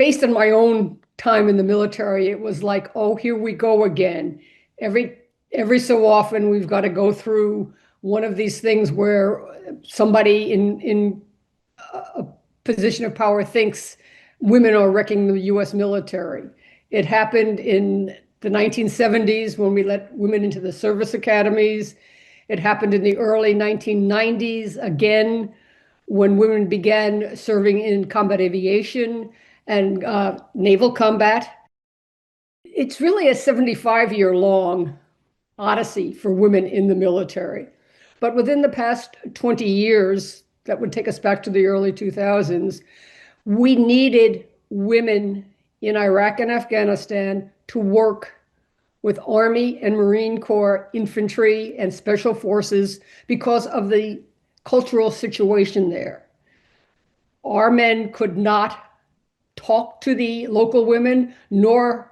based on my own time in the military, it was like, oh, here we go again. Every so often, we've got to go through one of these things where somebody in a position of power thinks women are wrecking the U.S. military. It happened in the 1970s when we let women into the service academies. It happened in the early 1990s again when women began serving in combat aviation and naval combat. It's really a 75-year-long odyssey for women in the military. But within the past 20 years, that would take us back to the early 2000s, we needed women in Iraq and Afghanistan to work with Army and Marine Corps infantry and special forces because of the cultural situation there. Our men could not talk to the local women, nor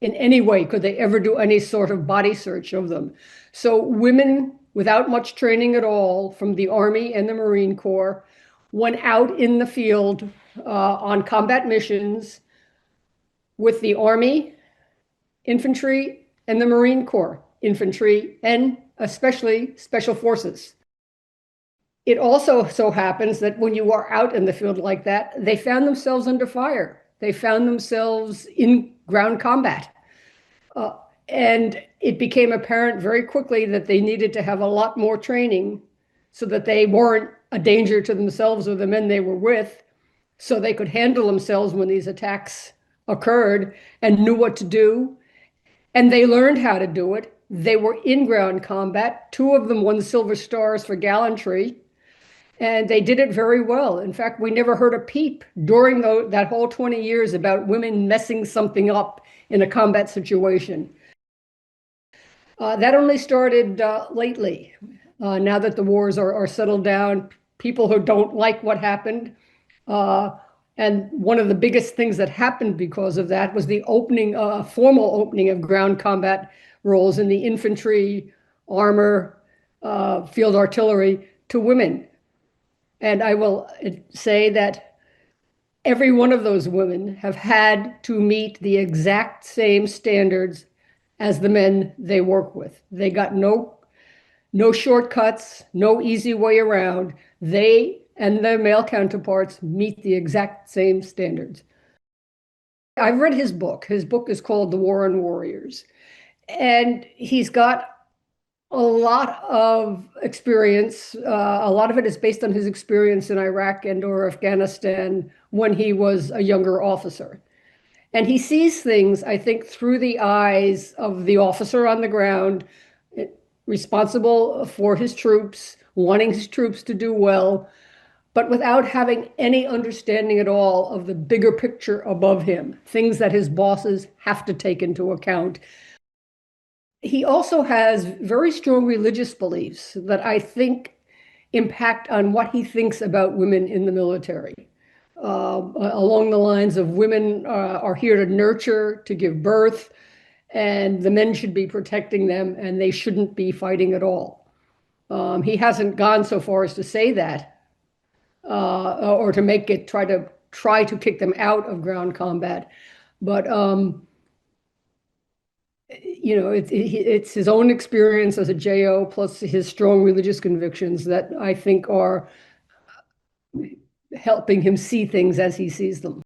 in any way could they ever do any sort of body search of them. So women without much training at all from the Army and the Marine Corps went out in the field on combat missions with the Army, infantry, and the Marine Corps infantry, and especially special forces. It also so happens that when you are out in the field like that, they found themselves under fire. They found themselves in ground combat. And it became apparent very quickly that they needed to have a lot more training so that they weren't a danger to themselves or the men they were with, so they could handle themselves when these attacks occurred and knew what to do. And they learned how to do it. They were in ground combat. 2 of them won Silver Stars for gallantry, and they did it very well. In fact, we never heard a peep during that whole 20 years about women messing something up in a combat situation. That only started lately. Now that the wars are settled down, people who don't like what happened. And one of the biggest things that happened because of that was the formal opening of ground combat roles in the infantry, armor, field artillery to women. And I will say that every one of those women have had to meet the exact same standards as the men they work with. They got no shortcuts, no easy way around. They and their male counterparts meet the exact same standards. I've read his book. His book is called The War on Warriors. And he's got a lot of experience. A lot of it is based on his experience in Iraq and or Afghanistan when he was a younger officer. And he sees things, I think, through the eyes of the officer on the ground, responsible for his troops, wanting his troops to do well, but without having any understanding at all of the bigger picture above him, things that his bosses have to take into account. He also has very strong religious beliefs that I think impact on what he thinks about women in the military. Along the lines of women are here to nurture, to give birth, and the men should be protecting them, and they shouldn't be fighting at all. He hasn't gone so far as to say that, or to make it try to kick them out of ground combat, but you know, it's his own experience as a JO plus his strong religious convictions that I think are helping him see things as he sees them.